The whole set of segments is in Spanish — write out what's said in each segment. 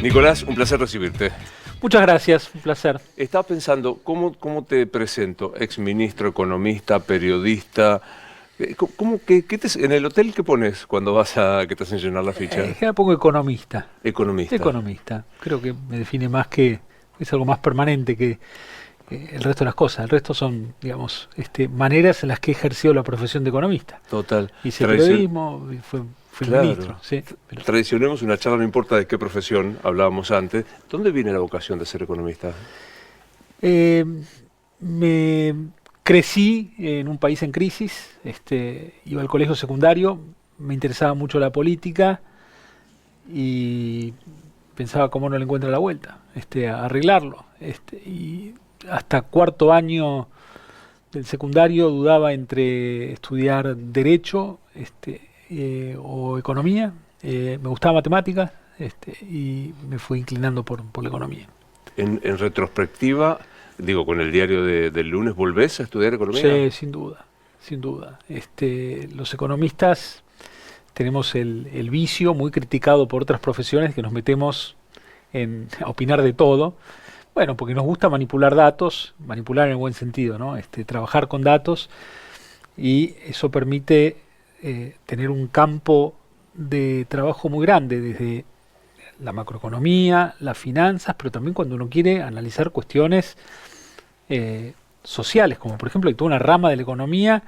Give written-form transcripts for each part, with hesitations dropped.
Nicolás, un placer recibirte. Muchas gracias, un placer. Estaba pensando, ¿cómo te presento? Exministro, economista, periodista. En el hotel qué pones cuando vas a que te hacen llenar la ficha? En general pongo economista. Economista. Economista. Creo que me define más es algo más permanente que el resto de las cosas. El resto son, digamos, maneras en las que he ejercido la profesión de economista. Total. Hice periodismo, fui ministro. Sí, Tradicionemos una charla, no importa de qué profesión, hablábamos antes. ¿Dónde viene la vocación de ser economista? Me crecí en un país en crisis, iba al colegio secundario, me interesaba mucho la política y pensaba cómo no le encuentra la vuelta, a arreglarlo. Y hasta cuarto año del secundario dudaba entre estudiar Derecho o Economía. Me gustaba matemáticas y me fui inclinando por la economía. En retrospectiva, digo, con el diario del lunes, ¿volvés a estudiar economía? Sí, sin duda, sin duda. Los economistas tenemos el vicio muy criticado por otras profesiones que nos metemos a opinar de todo. Bueno, porque nos gusta manipular datos, manipular en el buen sentido, ¿no? Trabajar con datos, y eso permite tener un campo de trabajo muy grande, desde la macroeconomía, las finanzas, pero también cuando uno quiere analizar cuestiones sociales, como por ejemplo hay toda una rama de la economía,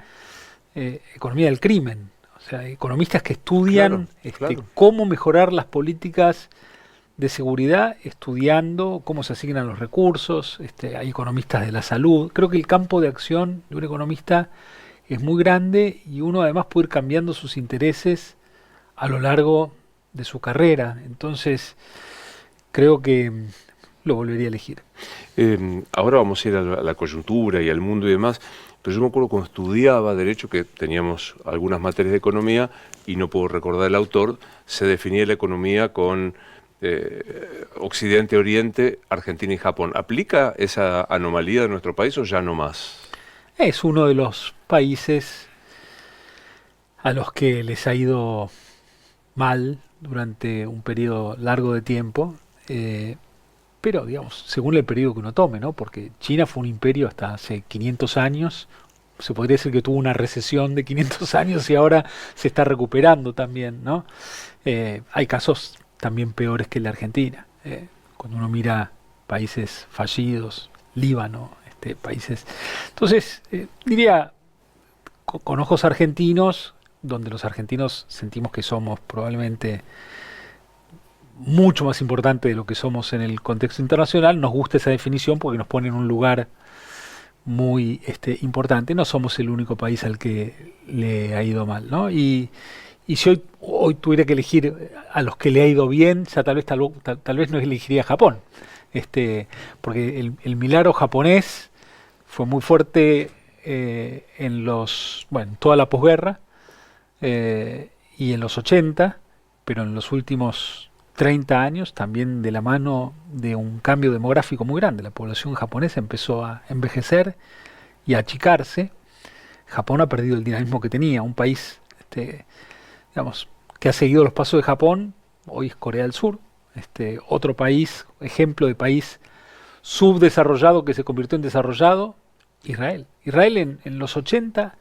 economía del crimen, o sea, economistas que estudian cómo mejorar las políticas de seguridad, estudiando cómo se asignan los recursos. Hay economistas de la salud. Creo que el campo de acción de un economista es muy grande y uno además puede ir cambiando sus intereses a lo largo de su carrera. Entonces, creo que lo volvería a elegir. Ahora vamos a ir a la coyuntura y al mundo y demás, pero yo me acuerdo cuando estudiaba Derecho, que teníamos algunas materias de economía, y no puedo recordar el autor, se definía la economía con Occidente, Oriente, Argentina y Japón. ¿Aplica esa anomalía de nuestro país o ya no más? Es uno de los países a los que les ha ido mal durante un periodo largo de tiempo, pero digamos, según el periodo que uno tome, ¿no? Porque China fue un imperio hasta hace 500 años, se podría decir que tuvo una recesión de 500 años y ahora se está recuperando también, ¿no? Hay casos también peores que la Argentina. Cuando uno mira países fallidos, Líbano, países. Entonces, diría, con ojos argentinos, donde los argentinos sentimos que somos probablemente mucho más importantes de lo que somos en el contexto internacional, nos gusta esa definición porque nos pone en un lugar muy importante. No somos el único país al que le ha ido mal, ¿no? Y si hoy tuviera que elegir a los que le ha ido bien, ya tal vez no elegiría Japón, porque el milagro japonés fue muy fuerte en toda la posguerra y en los 80, pero en los últimos 30 años también de la mano de un cambio demográfico muy grande. La población japonesa empezó a envejecer y a achicarse. Japón ha perdido el dinamismo que tenía. Un país digamos, que ha seguido los pasos de Japón, hoy es Corea del Sur, otro país, ejemplo de país subdesarrollado que se convirtió en desarrollado, Israel. Israel en los 80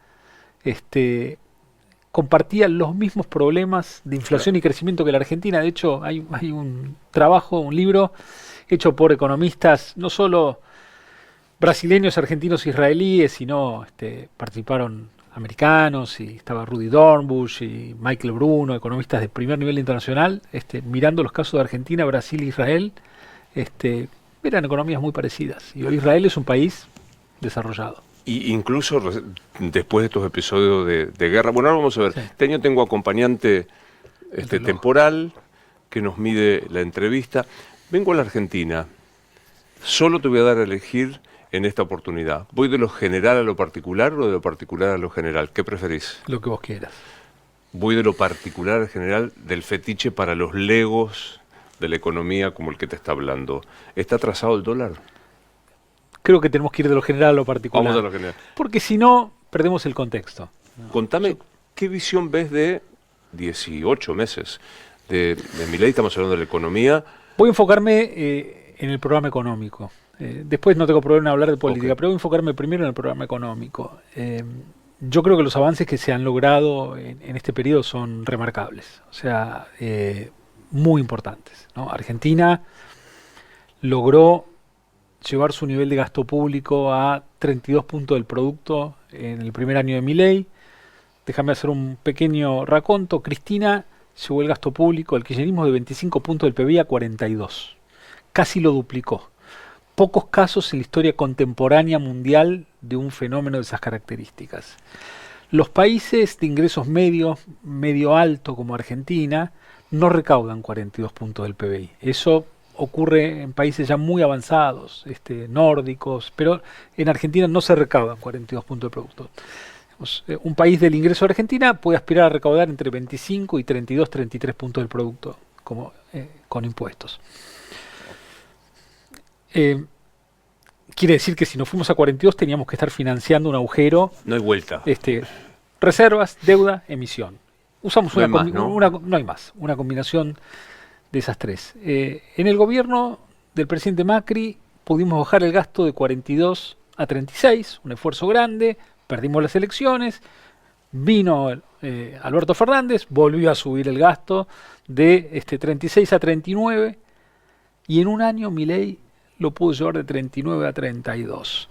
compartía los mismos problemas de inflación y crecimiento que la Argentina. De hecho, hay un trabajo, un libro hecho por economistas, no solo brasileños, argentinos, israelíes, sino participaron americanos, y estaba Rudy Dornbush y Michael Bruno, economistas de primer nivel internacional, mirando los casos de Argentina, Brasil e Israel, eran economías muy parecidas. Y hoy Israel es un país desarrollado. Y incluso después de estos episodios de guerra, bueno, ahora vamos a ver, sí. Este año tengo acompañante temporal que nos mide la entrevista. Vengo a la Argentina, solo te voy a dar a elegir en esta oportunidad. ¿Voy de lo general a lo particular o de lo particular a lo general? ¿Qué preferís? Lo que vos quieras. Voy de lo particular al general, del fetiche para los legos de la economía como el que te está hablando. ¿Está atrasado el dólar? Creo que tenemos que ir de lo general a lo particular. Vamos a lo general. Porque si no, perdemos el contexto. Contame, ¿qué visión ves de 18 meses de Milei? Estamos hablando de la economía Voy a enfocarme en el programa económico. Después no tengo problema en hablar de política, pero voy a enfocarme primero en el programa económico. Yo creo que los avances que se han logrado en este periodo son remarcables, o sea, muy importantes, ¿no? Argentina logró llevar su nivel de gasto público a 32 puntos del producto en el primer año de Milei. Déjame hacer un pequeño raconto. Cristina llevó el gasto público, el kirchnerismo, de 25 puntos del PBI a 42. Casi lo duplicó. Pocos casos en la historia contemporánea mundial de un fenómeno de esas características. Los países de ingresos medio alto como Argentina no recaudan 42 puntos del PBI. Eso ocurre en países ya muy avanzados, nórdicos, pero en Argentina no se recaudan 42 puntos del producto. Un país del ingreso de Argentina puede aspirar a recaudar entre 25 y 32, 33 puntos del producto con impuestos. Quiere decir que si nos fuimos a 42 teníamos que estar financiando un agujero. No hay vuelta. Reservas, deuda, emisión. Usamos no hay más. Una combinación de esas tres. En el gobierno del presidente Macri pudimos bajar el gasto de 42 a 36, un esfuerzo grande, perdimos las elecciones, vino Alberto Fernández, volvió a subir el gasto de 36 a 39 y en un año Milei lo pudo llevar de 39 a 32,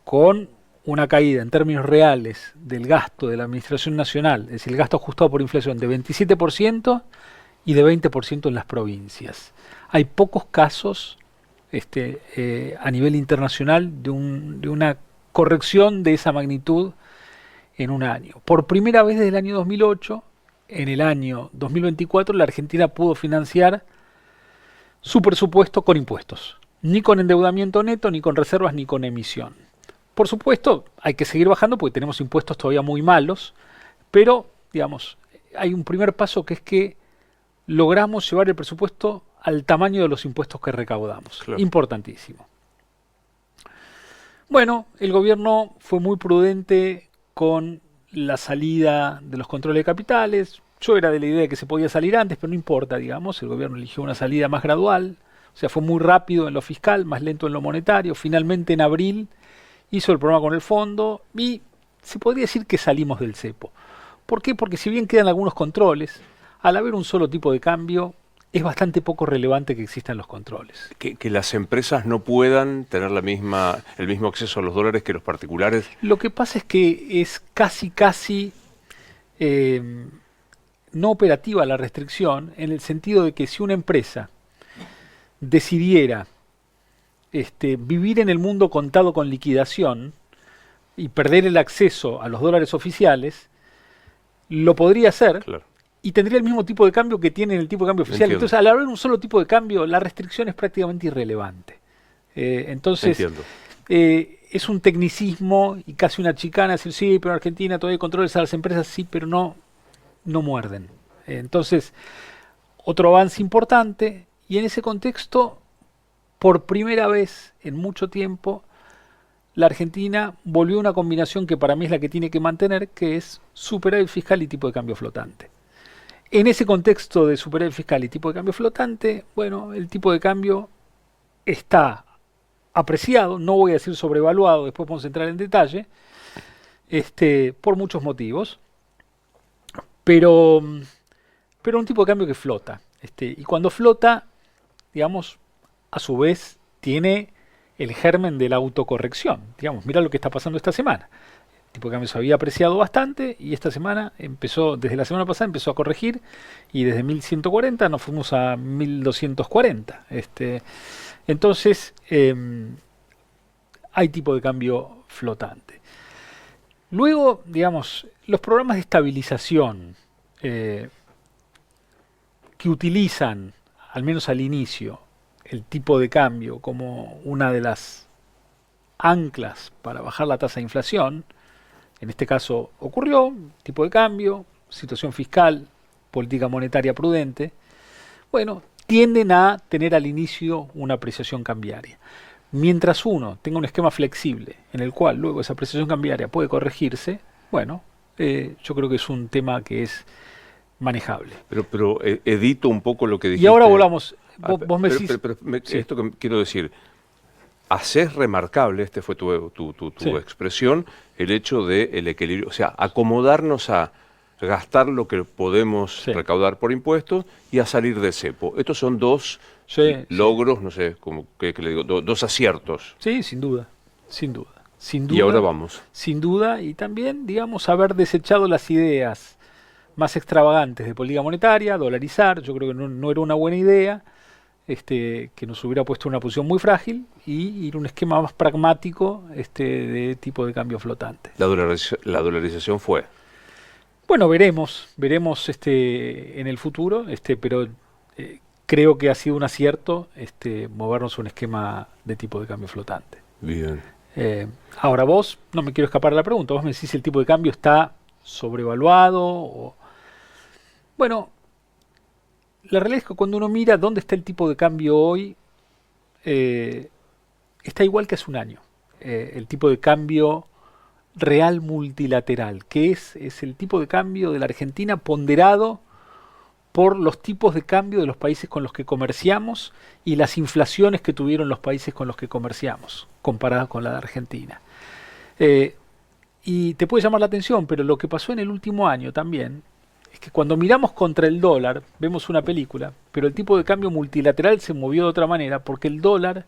con una caída en términos reales del gasto de la Administración Nacional, es decir, el gasto ajustado por inflación, de 27% y de 20% en las provincias. Hay pocos casos a nivel internacional de una corrección de esa magnitud en un año. Por primera vez desde el año 2008, en el año 2024, la Argentina pudo financiar su presupuesto con impuestos, ni con endeudamiento neto, ni con reservas, ni con emisión. Por supuesto, hay que seguir bajando porque tenemos impuestos todavía muy malos, pero, digamos, hay un primer paso que es que logramos llevar el presupuesto al tamaño de los impuestos que recaudamos. Claro. Importantísimo. Bueno, el gobierno fue muy prudente con la salida de los controles de capitales. Yo era de la idea de que se podía salir antes, pero no importa, digamos, el gobierno eligió una salida más gradual, o sea, fue muy rápido en lo fiscal, más lento en lo monetario. Finalmente en abril hizo el programa con el fondo y se podría decir que salimos del cepo. ¿Por qué? Porque si bien quedan algunos controles, al haber un solo tipo de cambio, es bastante poco relevante que existan los controles. Que las empresas no puedan tener el mismo acceso a los dólares que los particulares. Lo que pasa es que es casi no operativa la restricción, en el sentido de que si una empresa decidiera vivir en el mundo contado con liquidación y perder el acceso a los dólares oficiales, lo podría hacer. Claro. Y tendría el mismo tipo de cambio que tiene el tipo de cambio oficial. Entiendo. Entonces, al haber un solo tipo de cambio, la restricción es prácticamente irrelevante. Entonces, es un tecnicismo y casi una chicana decir, sí, pero en Argentina todavía hay controles a las empresas, sí, pero no muerden. Entonces, otro avance importante, y en ese contexto, por primera vez en mucho tiempo, la Argentina volvió a una combinación que para mí es la que tiene que mantener, que es superávit fiscal y tipo de cambio flotante. En ese contexto de superávit fiscal y tipo de cambio flotante, bueno, el tipo de cambio está apreciado, no voy a decir sobrevaluado, después vamos a entrar en detalle, por muchos motivos, pero un tipo de cambio que flota. Y cuando flota, digamos, a su vez tiene el germen de la autocorrección. Digamos, mira lo que está pasando esta semana. El tipo de cambio se había apreciado bastante y esta semana desde la semana pasada empezó a corregir y desde 1140 nos fuimos a 1240. Entonces, hay tipo de cambio flotante. Luego, digamos, los programas de estabilización que utilizan, al menos al inicio, el tipo de cambio como una de las anclas para bajar la tasa de inflación, en este caso ocurrió, tipo de cambio, situación fiscal, política monetaria prudente, bueno, tienden a tener al inicio una apreciación cambiaria. Mientras uno tenga un esquema flexible en el cual luego esa apreciación cambiaria puede corregirse, bueno, yo creo que es un tema que es manejable. Pero edito un poco lo que dijiste. Y ahora volvamos. Vos me decís... Sí. Esto que quiero decir, haces remarcable, este fue tu Sí. expresión, el hecho del equilibrio, o sea, acomodarnos a gastar lo que podemos Sí. recaudar por impuestos y a salir del cepo. Estos son dos Sí, logros, no sé, como que le digo, dos aciertos. Sí, sin duda, sin duda. Sin duda. Y ahora vamos. Sin duda, y también, digamos, haber desechado las ideas más extravagantes de política monetaria, dolarizar, yo creo que no era una buena idea, que nos hubiera puesto en una posición muy frágil, y ir a un esquema más pragmático de tipo de cambio flotante. La dolarización fue. Bueno, veremos en el futuro, pero creo que ha sido un acierto movernos a un esquema de tipo de cambio flotante. Bien. Ahora vos, no me quiero escapar de la pregunta, vos me decís si el tipo de cambio está sobrevaluado. Bueno, la realidad es que cuando uno mira dónde está el tipo de cambio hoy, está igual que hace un año. El tipo de cambio real multilateral, que es el tipo de cambio de la Argentina ponderado por los tipos de cambio de los países con los que comerciamos y las inflaciones que tuvieron los países con los que comerciamos, comparadas con la de Argentina. Y te puede llamar la atención, pero lo que pasó en el último año también es que cuando miramos contra el dólar, vemos una película, pero el tipo de cambio multilateral se movió de otra manera porque el dólar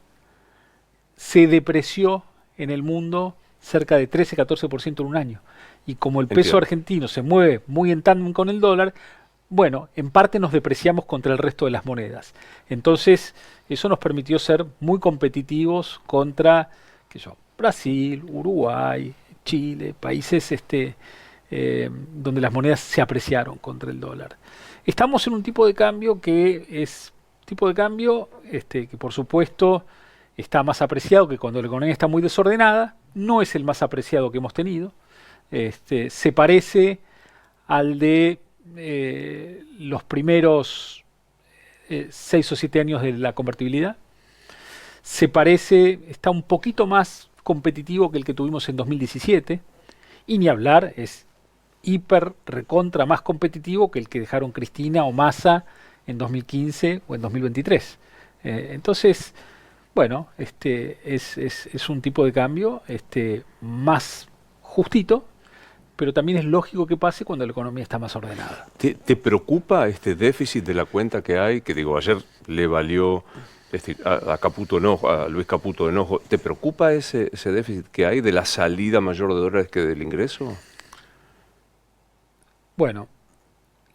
se depreció en el mundo cerca de 13-14% en un año. Y como el peso argentino se mueve muy en tándem con el dólar, bueno, en parte nos depreciamos contra el resto de las monedas. Entonces, eso nos permitió ser muy competitivos contra Brasil, Uruguay, Chile, países donde las monedas se apreciaron contra el dólar. Estamos en un tipo de cambio que por supuesto está más apreciado que cuando la economía está muy desordenada. No es el más apreciado que hemos tenido. Se parece al de los primeros 6 o 7 años de la convertibilidad. Está un poquito más competitivo que el que tuvimos en 2017, y ni hablar, es hiper recontra más competitivo que el que dejaron Cristina o Massa en 2015 o en 2023. Entonces, bueno, es un tipo de cambio más justito, pero también es lógico que pase cuando la economía está más ordenada. ¿Te preocupa este déficit de la cuenta que hay? Que digo, ayer le valió a Caputo enojo, a Luis Caputo enojo. ¿Te preocupa ese déficit que hay de la salida mayor de dólares que del ingreso? Bueno,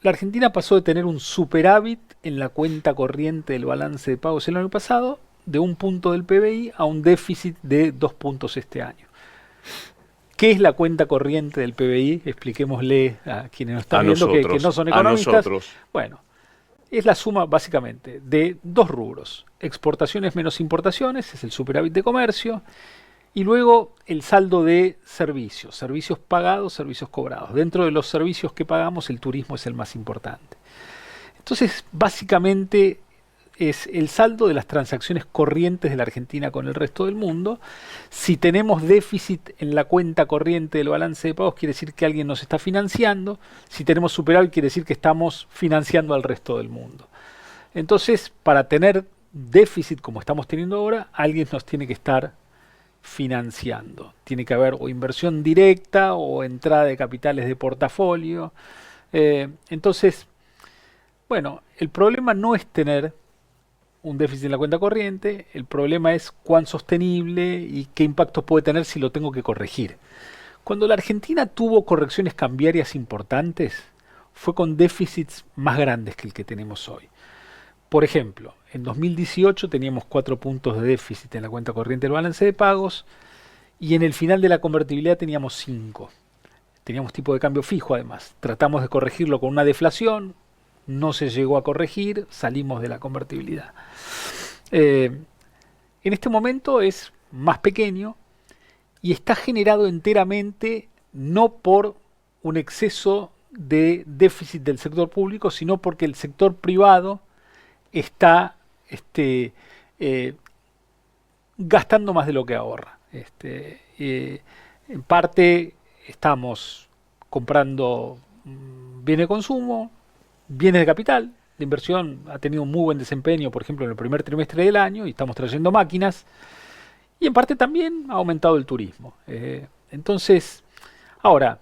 la Argentina pasó de tener un superávit en la cuenta corriente del balance de pagos el año pasado, de 1 punto del PBI, a un déficit de 2 puntos este año. ¿Qué es la cuenta corriente del PBI? Expliquémosle a quienes nos están viendo que no son economistas. Bueno, es la suma básicamente de 2 rubros: exportaciones menos importaciones, es el superávit de comercio, y luego el saldo de servicios pagados, servicios cobrados. Dentro de los servicios que pagamos, el turismo es el más importante. Entonces, básicamente es el saldo de las transacciones corrientes de la Argentina con el resto del mundo. Si tenemos déficit en la cuenta corriente del balance de pagos, quiere decir que alguien nos está financiando. Si tenemos superávit, quiere decir que estamos financiando al resto del mundo. Entonces, para tener déficit como estamos teniendo ahora, alguien nos tiene que estar financiando. Tiene que haber o inversión directa o entrada de capitales de portafolio. Entonces, bueno, el problema no es tener un déficit en la cuenta corriente, el problema es cuán sostenible y qué impacto puede tener si lo tengo que corregir. Cuando la Argentina tuvo correcciones cambiarias importantes, fue con déficits más grandes que el que tenemos hoy. Por ejemplo, en 2018 teníamos 4 puntos de déficit en la cuenta corriente del balance de pagos, y en el final de la convertibilidad teníamos 5. Teníamos tipo de cambio fijo además. Tratamos de corregirlo con una deflación, no se llegó a corregir, salimos de la convertibilidad. En este momento es más pequeño y está generado enteramente no por un exceso de déficit del sector público, sino porque el sector privado está gastando más de lo que ahorra. En parte estamos comprando bienes de consumo, bienes de capital. La inversión ha tenido un muy buen desempeño, por ejemplo, en el primer trimestre del año, y estamos trayendo máquinas. Y en parte también ha aumentado el turismo. Entonces, ahora,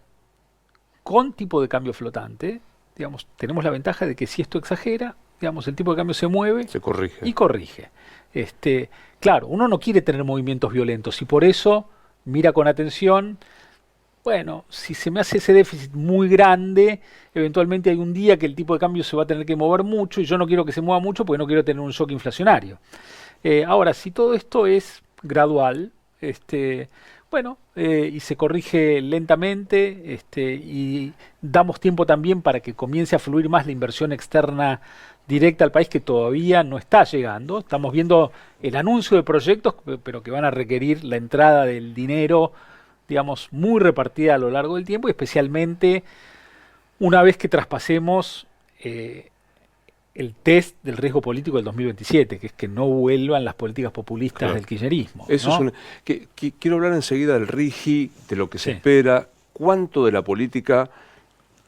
con tipo de cambio flotante, digamos, tenemos la ventaja de que si esto exagera, digamos, el tipo de cambio se mueve Se corrige. y corrige. Claro, uno no quiere tener movimientos violentos y por eso mira con atención. Bueno, si se me hace ese déficit muy grande, eventualmente hay un día que el tipo de cambio se va a tener que mover mucho y yo no quiero que se mueva mucho porque no quiero tener un shock inflacionario. Ahora, si todo esto es gradual, y se corrige lentamente, y damos tiempo también para que comience a fluir más la inversión externa directa al país que todavía no está llegando. Estamos viendo el anuncio de proyectos, pero que van a requerir la entrada del dinero, digamos, muy repartida a lo largo del tiempo, y especialmente una vez que traspasemos el test del riesgo político del 2027, que es que no vuelvan las políticas populistas del kirchnerismo. Eso ¿no? es quiero hablar enseguida del RIGI, de lo que se Sí. espera, cuánto de la política,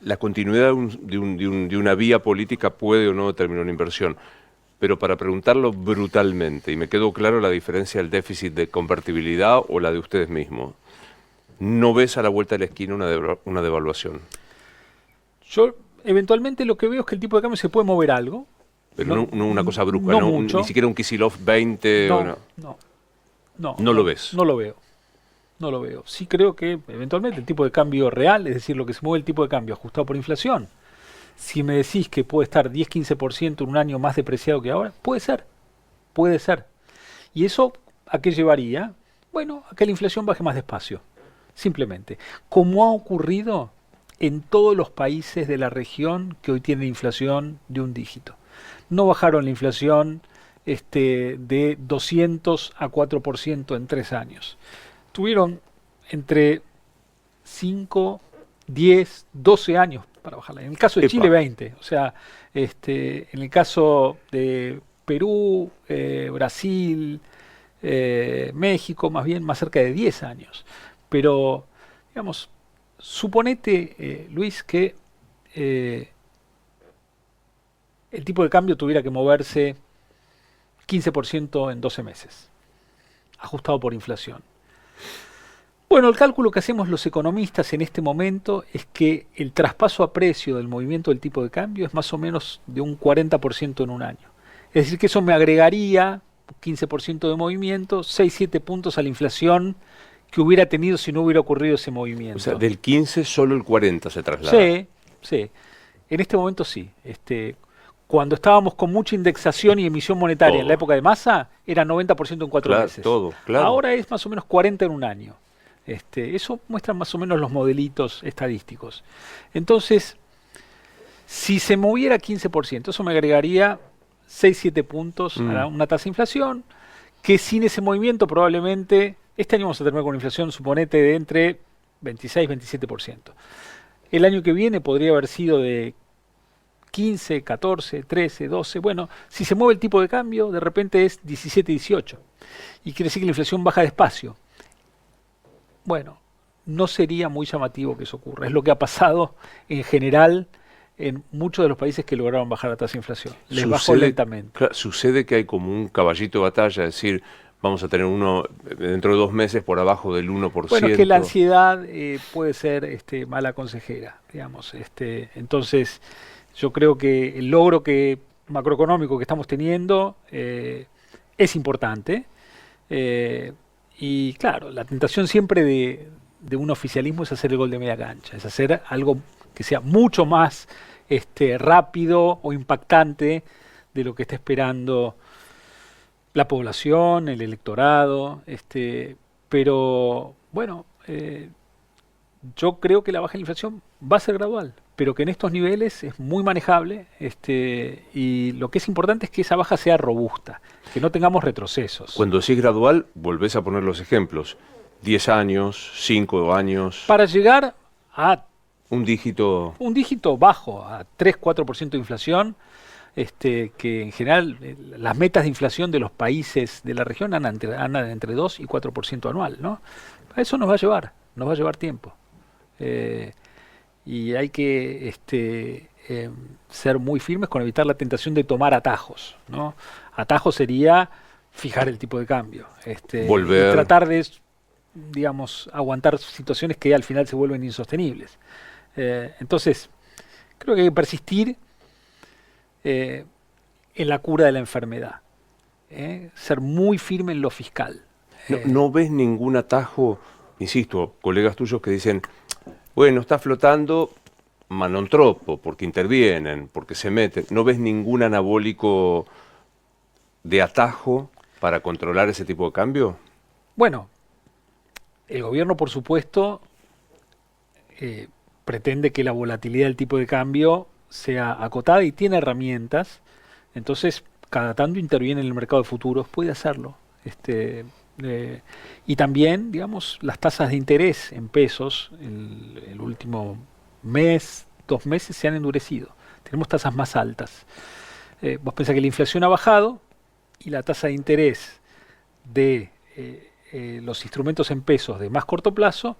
la continuidad de una vía política puede o no determinar una inversión. Pero para preguntarlo brutalmente, y me quedó claro la diferencia del déficit de convertibilidad o la de ustedes mismos, ¿no ves a la vuelta de la esquina una devaluación? Yo eventualmente lo que veo es que el tipo de cambio se puede mover algo. Pero no una cosa brusca, no no, mucho. ni siquiera un Kicillof 20. No lo ves. No lo veo. No lo veo. Sí creo que eventualmente el tipo de cambio real, es decir, lo que se mueve el tipo de cambio ajustado por inflación, si me decís que puede estar 10-15% en un año más depreciado que ahora, puede ser. Puede ser. ¿Y eso a qué llevaría? Bueno, a que la inflación baje más despacio. Simplemente. Como ha ocurrido en todos los países de la región que hoy tienen inflación de un dígito. No bajaron la inflación de 200 a 4% en 3 años. Tuvieron entre 5, 10, 12 años para bajarla. En el caso de Epa. Chile, 20. O sea, en el caso de Perú, Brasil, México, más cerca de 10 años. Pero, digamos, suponete, Luis, que el tipo de cambio tuviera que moverse 15% en 12 meses, ajustado por inflación. Bueno, el cálculo que hacemos los economistas en este momento es que el traspaso a precio del movimiento del tipo de cambio es más o menos de un 40% en un año. Es decir, que eso me agregaría 15% de movimiento, 6-7 puntos a la inflación que hubiera tenido si no hubiera ocurrido ese movimiento. O sea, del 15 solo el 40 se traslada. Sí. En este momento sí. Cuando estábamos con mucha indexación y emisión monetaria Todo. en la época de Massa, era 90% en 4 meses. Claro. Ahora es más o menos 40 en un año. Eso muestran más o menos los modelitos estadísticos. Entonces, si se moviera 15%, eso me agregaría 6-7 puntos a una tasa de inflación, que sin ese movimiento probablemente, este año vamos a terminar con una inflación, suponete, de entre 26-27%. El año que viene podría haber sido de 15, 14, 13, 12. Bueno, si se mueve el tipo de cambio, de repente es 17, 18. Y quiere decir que la inflación baja despacio. Bueno, no sería muy llamativo que eso ocurra. Es lo que ha pasado en general en muchos de los países que lograron bajar la tasa de inflación. Les bajó lentamente. Claro, sucede que hay como un caballito de batalla, es decir, vamos a tener uno dentro de 2 meses por abajo del 1%. Bueno, es que la ansiedad puede ser mala consejera, digamos. Entonces, yo creo que el logro macroeconómico que estamos teniendo es importante. Y claro, la tentación siempre de un oficialismo es hacer el gol de media cancha, es hacer algo que sea mucho más rápido o impactante de lo que está esperando la población, el electorado. Pero bueno, yo creo que la baja de la inflación va a ser gradual, pero que en estos niveles es muy manejable, y lo que es importante es que esa baja sea robusta, que no tengamos retrocesos. Cuando decís gradual, volvés a poner los ejemplos. 10 años, 5 años. Para llegar a un dígito bajo, a 3-4% de inflación, que en general las metas de inflación de los países de la región andan entre 2 y 4% anual, ¿no? A eso nos va a llevar tiempo. Y hay que ser muy firmes con evitar la tentación de tomar atajos, ¿no? Atajo sería fijar el tipo de cambio, Volver. y tratar de, digamos, aguantar situaciones que al final se vuelven insostenibles. Entonces, creo que hay que persistir en la cura de la enfermedad, ser muy firme en lo fiscal. ¿No ves ningún atajo? Insisto, colegas tuyos que dicen, bueno, está flotando, ma non troppo, porque intervienen, porque se meten. ¿No ves ningún anabólico de atajo para controlar ese tipo de cambio? Bueno, el gobierno, por supuesto, pretende que la volatilidad del tipo de cambio sea acotada y tiene herramientas. Entonces, cada tanto interviene en el mercado de futuros, puede hacerlo. Y también, digamos, las tasas de interés en pesos, el último mes, 2 meses, se han endurecido. Tenemos tasas más altas. Vos pensás que la inflación ha bajado y la tasa de interés de los instrumentos en pesos de más corto plazo,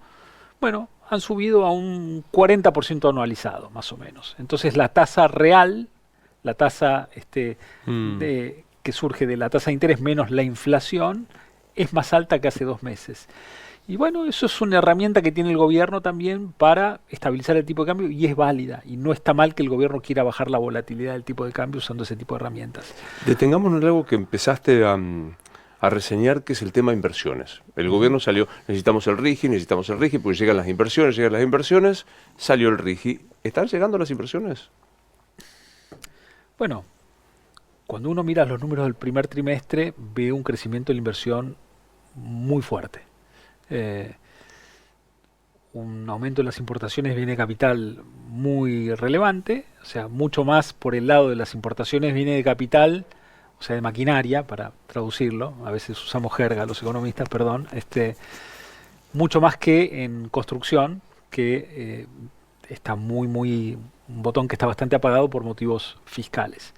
bueno, han subido a un 40% anualizado, más o menos. Entonces la tasa real, la tasa que surge de la tasa de interés menos la inflación, es más alta que hace 2 meses. Y bueno, eso es una herramienta que tiene el gobierno también para estabilizar el tipo de cambio y es válida. Y no está mal que el gobierno quiera bajar la volatilidad del tipo de cambio usando ese tipo de herramientas. Detengámonos en algo que empezaste a reseñar, que es el tema de inversiones. El gobierno salió, necesitamos el RIGI, porque llegan las inversiones, salió el RIGI. ¿Están llegando las inversiones? Bueno, cuando uno mira los números del primer trimestre, ve un crecimiento de la inversión muy fuerte. Un aumento de las importaciones viene de capital muy relevante, o sea, mucho más por el lado de las importaciones viene de capital, o sea, de maquinaria, para traducirlo, a veces usamos jerga los economistas, perdón, mucho más que en construcción, que está un botón que está bastante apagado por motivos fiscales.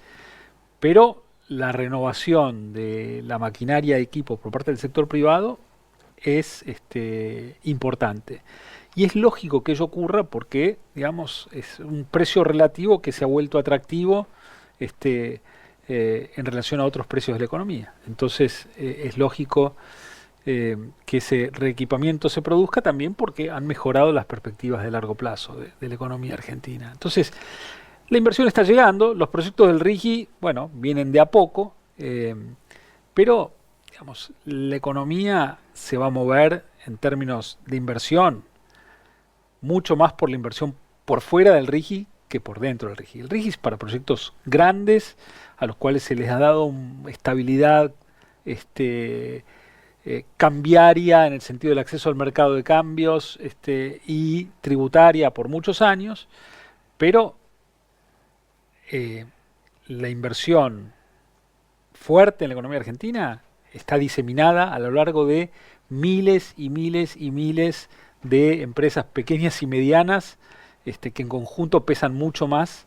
Pero la renovación de la maquinaria y equipos por parte del sector privado es importante. Y es lógico que ello ocurra porque, digamos, es un precio relativo que se ha vuelto atractivo en relación a otros precios de la economía. Entonces, es lógico que ese reequipamiento se produzca también porque han mejorado las perspectivas de largo plazo de la economía argentina. Entonces, la inversión está llegando, los proyectos del RIGI, bueno, vienen de a poco, pero, digamos, la economía se va a mover en términos de inversión mucho más por la inversión por fuera del RIGI que por dentro del RIGI. El RIGI es para proyectos grandes a los cuales se les ha dado estabilidad cambiaria en el sentido del acceso al mercado de cambios y tributaria por muchos años, pero la inversión fuerte en la economía argentina está diseminada a lo largo de miles y miles y miles de empresas pequeñas y medianas que en conjunto pesan mucho más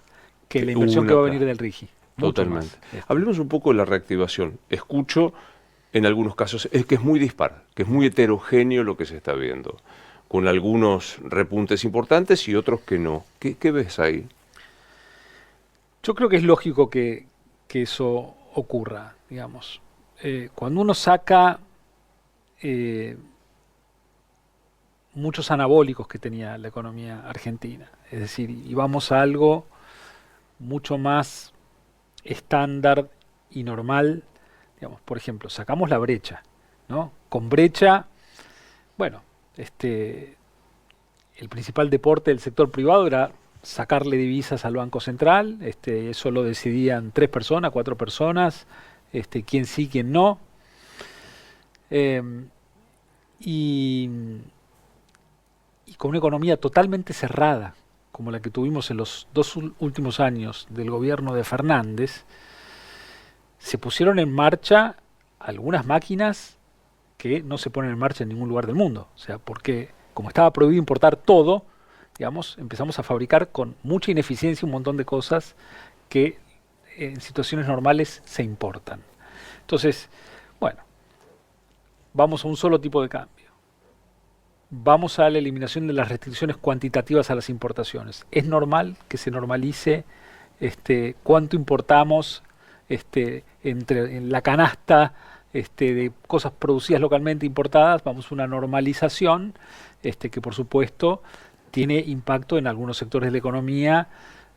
que la inversión que va a venir del RIGI. Totalmente. Hablemos un poco de la reactivación. Escucho en algunos casos es que es muy dispar, que es muy heterogéneo lo que se está viendo, con algunos repuntes importantes y otros que no. ¿Qué ves ahí? Yo creo que es lógico que eso ocurra, digamos. Cuando uno saca muchos anabólicos que tenía la economía argentina, es decir, y vamos a algo mucho más estándar y normal, digamos, por ejemplo, sacamos la brecha, ¿no? Con brecha, bueno, el principal deporte del sector privado era sacarle divisas al Banco Central, eso lo decidían 3 personas, 4 personas, quién sí, quién no. Y con una economía totalmente cerrada, como la que tuvimos en los 2 últimos años del gobierno de Fernández, se pusieron en marcha algunas máquinas que no se ponen en marcha en ningún lugar del mundo. O sea, porque como estaba prohibido importar todo, digamos, empezamos a fabricar con mucha ineficiencia un montón de cosas que en situaciones normales se importan. Entonces, bueno, vamos a un solo tipo de cambio. vamos a la eliminación de las restricciones cuantitativas a las importaciones. Es normal que se normalice cuánto importamos en la canasta de cosas producidas localmente importadas. Vamos a una normalización que por supuesto tiene impacto en algunos sectores de la economía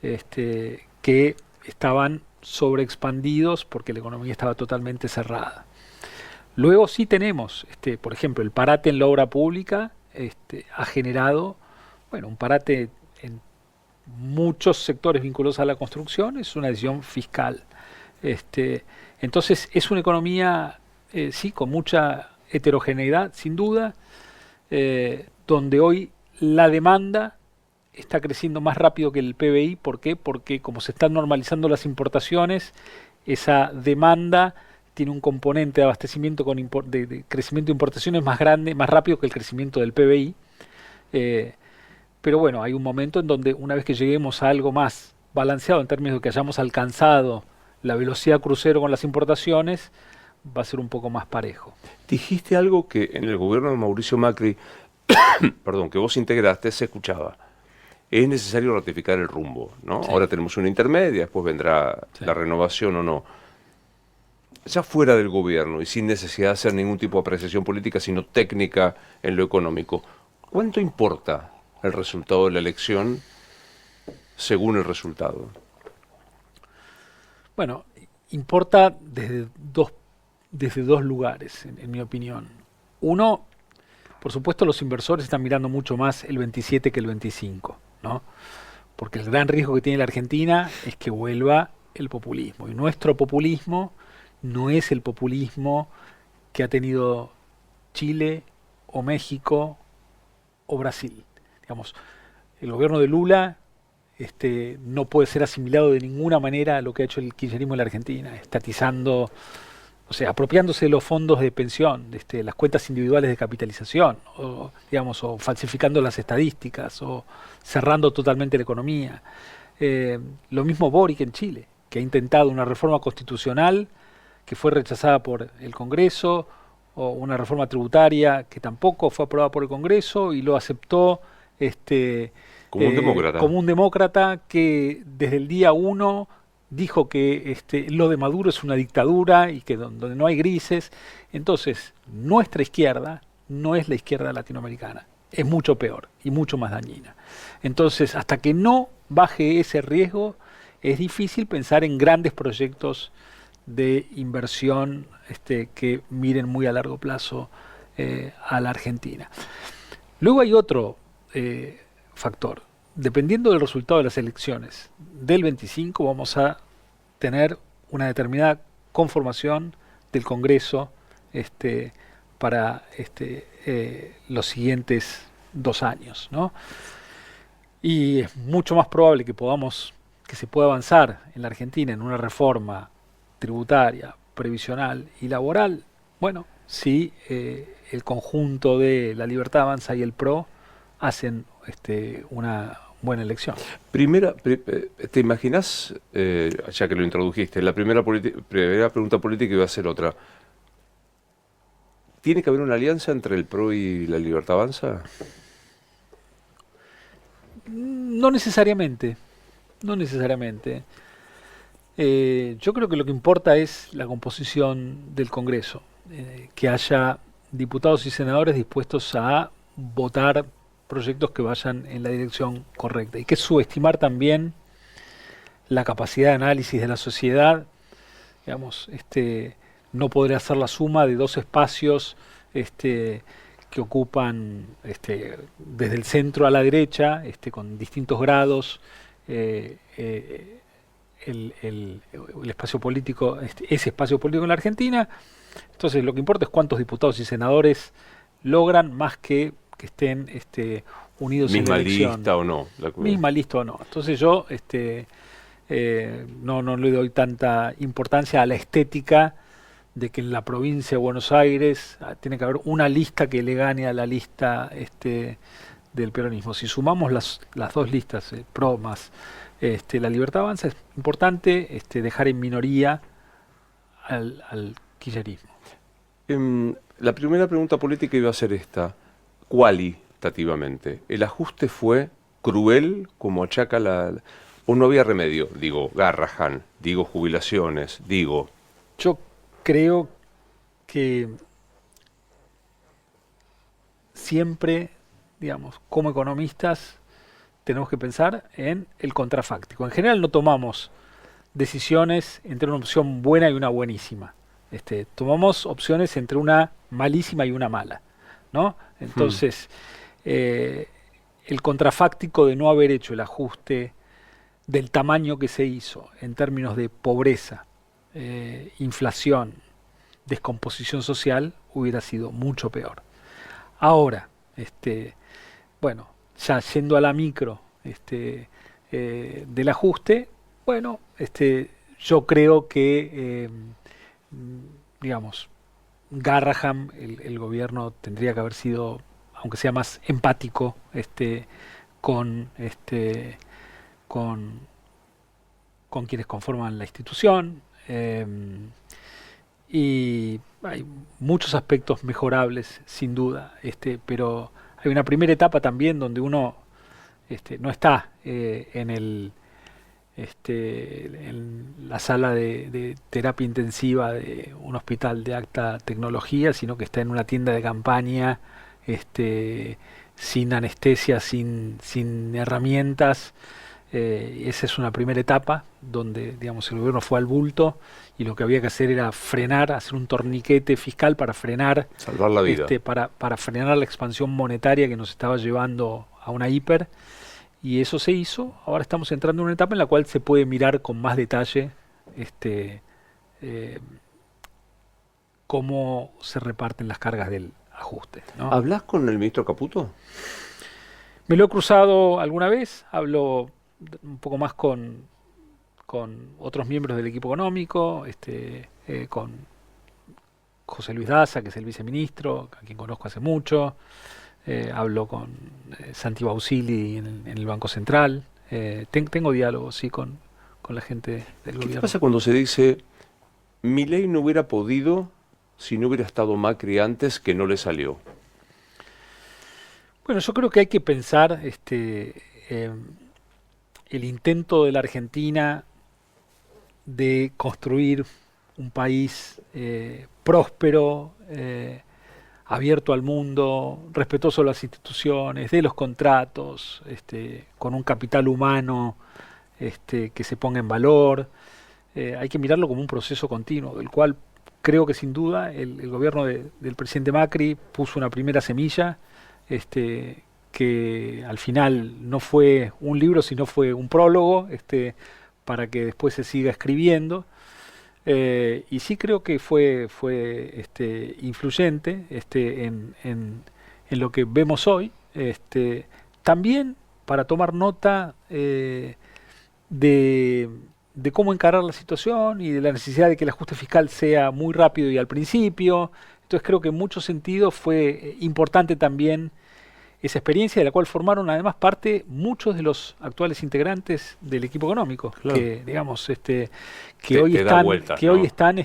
que estaban sobreexpandidos porque la economía estaba totalmente cerrada. Luego sí tenemos, por ejemplo, el parate en la obra pública ha generado, bueno, un parate en muchos sectores vinculados a la construcción, es una decisión fiscal. Entonces es una economía, sí, con mucha heterogeneidad, sin duda, donde hoy la demanda está creciendo más rápido que el PBI. ¿Por qué? Porque como se están normalizando las importaciones, esa demanda tiene un componente de abastecimiento de crecimiento de importaciones más grande, más rápido que el crecimiento del PBI. Pero bueno, hay un momento en donde una vez que lleguemos a algo más balanceado en términos de que hayamos alcanzado la velocidad crucero con las importaciones, va a ser un poco más parejo. Dijiste algo que en el gobierno de Mauricio Macri, perdón, que vos integraste, se escuchaba. Es necesario ratificar el rumbo, ¿no? Sí. Ahora tenemos una intermedia, después vendrá la renovación o no. Ya fuera del gobierno y sin necesidad de hacer ningún tipo de apreciación política, sino técnica en lo económico, ¿cuánto importa el resultado de la elección según el resultado? Bueno, importa desde dos lugares, en mi opinión. Uno, por supuesto, los inversores están mirando mucho más el 27 que el 25, ¿no? Porque el gran riesgo que tiene la Argentina es que vuelva el populismo. Y nuestro populismo no es el populismo que ha tenido Chile o México o Brasil. Digamos, el gobierno de Lula no puede ser asimilado de ninguna manera a lo que ha hecho el kirchnerismo en la Argentina, estatizando, o sea, apropiándose de los fondos de pensión, las cuentas individuales de capitalización, o, digamos, o falsificando las estadísticas, o cerrando totalmente la economía. Lo mismo Boric en Chile, que ha intentado una reforma constitucional que fue rechazada por el Congreso, o una reforma tributaria que tampoco fue aprobada por el Congreso y lo aceptó como un demócrata que desde el día 1 dijo que lo de Maduro es una dictadura y que donde no hay grises. Entonces, nuestra izquierda no es la izquierda latinoamericana, es mucho peor y mucho más dañina. Entonces, hasta que no baje ese riesgo, es difícil pensar en grandes proyectos de inversión que miren muy a largo plazo a la Argentina. Luego hay otro factor. Dependiendo del resultado de las elecciones del 25, vamos a tener una determinada conformación del Congreso para los siguientes 2 años, ¿no? Y es mucho más probable que se pueda avanzar en la Argentina en una reforma tributaria, previsional y laboral, bueno, si el conjunto de La Libertad Avanza y el PRO hacen una buena elección. ¿Te imaginas, ya que lo introdujiste, la primera pregunta política iba a ser otra? ¿Tiene que haber una alianza entre el PRO y La Libertad Avanza? No necesariamente, no necesariamente. Yo creo que lo que importa es la composición del Congreso, que haya diputados y senadores dispuestos a votar proyectos que vayan en la dirección correcta. Y que subestimar también la capacidad de análisis de la sociedad. Digamos, no podría ser la suma de 2 espacios que ocupan desde el centro a la derecha, con distintos grados, el espacio político, ese espacio político en la Argentina. Entonces lo que importa es cuántos diputados y senadores logran, más que estén unidos en la elección. Misma lista o no. Misma lista o no. Entonces yo no le doy tanta importancia a la estética de que en la provincia de Buenos Aires tiene que haber una lista que le gane a la lista del peronismo. Si sumamos las 2 listas, PRO más La Libertad Avanza, es importante dejar en minoría al kirchnerismo. La primera pregunta política iba a ser esta. cualitativamente, ¿el ajuste fue cruel como achaca o no había remedio? Digo, Garrahan, digo, jubilaciones, digo... Yo creo que siempre, digamos, como economistas, tenemos que pensar en el contrafáctico. En general no tomamos decisiones entre una opción buena y una buenísima. Tomamos opciones entre una malísima y una mala, ¿no? Entonces, el contrafáctico de no haber hecho el ajuste del tamaño que se hizo en términos de pobreza, inflación, descomposición social, hubiera sido mucho peor. Ahora, bueno, ya yendo a la micro del ajuste, bueno, yo creo que, digamos, Garrahan, el gobierno tendría que haber sido, aunque sea más empático, con, con, con quienes conforman la institución. Y hay muchos aspectos mejorables, sin duda, pero hay una primera etapa también donde uno no está en la sala de terapia intensiva de un hospital de alta tecnología, sino que está en una tienda de campaña, sin anestesia, sin herramientas. Esa es una primera etapa donde, digamos, el gobierno fue al bulto y lo que había que hacer era frenar, hacer un torniquete fiscal para frenar, salvar la vida, para frenar la expansión monetaria que nos estaba llevando a una hiper, y eso se hizo. Ahora estamos entrando en una etapa en la cual se puede mirar con más detalle cómo se reparten las cargas del ajuste, ¿no? ¿Hablas con el ministro Caputo? Me lo he cruzado alguna vez, hablo un poco más con otros miembros del equipo económico, con José Luis Daza, que es el viceministro, a quien conozco hace mucho, hablo con Santi Bausili en el Banco Central, tengo diálogos, sí, con la gente del gobierno. ¿Qué pasa cuando se dice, Milei no hubiera podido si no hubiera estado Macri antes, que no le salió? Bueno, yo creo que hay que pensar el intento de la Argentina de construir un país próspero, abierto al mundo, respetuoso de las instituciones, de los contratos, con un capital humano que se ponga en valor. Hay que mirarlo como un proceso continuo, del cual creo que sin duda el gobierno del presidente Macri puso una primera semilla, que al final no fue un libro, sino fue un prólogo, para que después se siga escribiendo. Y sí creo que fue influyente en lo que vemos hoy. También para tomar nota de cómo encarar la situación y de la necesidad de que el ajuste fiscal sea muy rápido y al principio. Entonces creo que en muchos sentidos fue importante también esa experiencia, de la cual formaron además parte muchos de los actuales integrantes del equipo económico, claro, que digamos que hoy están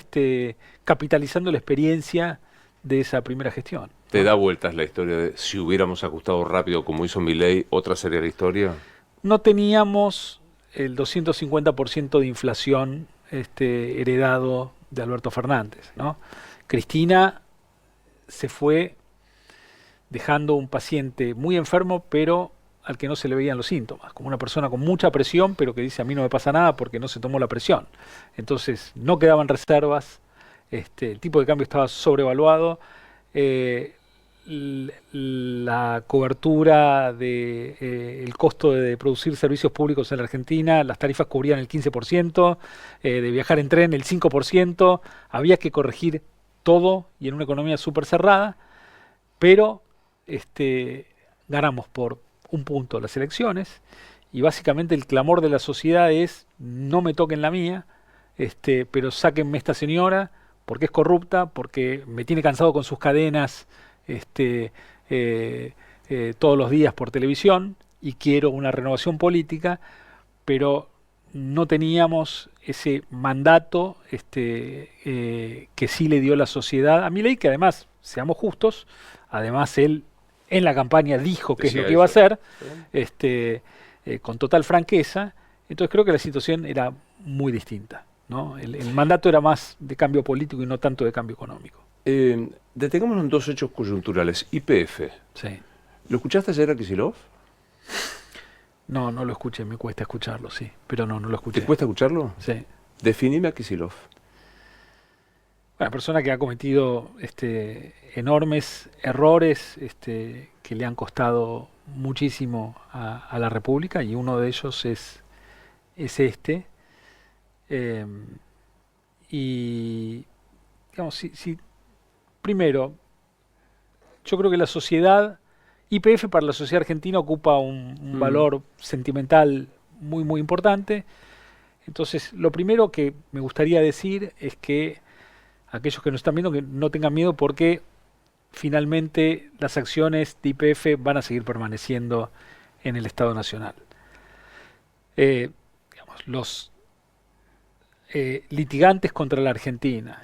capitalizando la experiencia de esa primera gestión. ¿Te da vueltas la historia de si hubiéramos ajustado rápido como hizo Milei, otra sería la historia? No teníamos el 250% de inflación heredado de Alberto Fernández, ¿no? Cristina se fue dejando un paciente muy enfermo, pero al que no se le veían los síntomas, como una persona con mucha presión, pero que dice a mí no me pasa nada porque no se tomó la presión. Entonces no quedaban reservas, el tipo de cambio estaba sobrevaluado, la cobertura el costo de producir servicios públicos en la Argentina, las tarifas cubrían el 15%, de viajar en tren el 5%, había que corregir todo y en una economía súper cerrada, pero ganamos por un punto las elecciones y básicamente el clamor de la sociedad es no me toquen la mía, pero sáquenme esta señora porque es corrupta, porque me tiene cansado con sus cadenas todos los días por televisión y quiero una renovación política, pero no teníamos ese mandato que sí le dio la sociedad a Milei, que además, seamos justos, además él en la campaña dijo qué es Decía lo que iba a eso. hacer, con total franqueza. Entonces creo que la situación era muy distinta, ¿no? El mandato era más de cambio político y no tanto de cambio económico. Detengámonos en dos hechos coyunturales. YPF. Sí. ¿Lo escuchaste ayer a Kicillof? No, no lo escuché, me cuesta escucharlo, sí. Pero no lo escuché. ¿Te cuesta escucharlo? Sí. Definime a Kicillof. Una persona que ha cometido enormes errores que le han costado muchísimo a la República, y uno de ellos es este. Eh, y, digamos, primero, yo creo que la sociedad, YPF para la sociedad argentina ocupa un valor sentimental muy, muy importante. Entonces, lo primero que me gustaría decir es que aquellos que nos están viendo, que no tengan miedo, porque finalmente las acciones de YPF van a seguir permaneciendo en el Estado Nacional. Digamos, los litigantes contra la Argentina,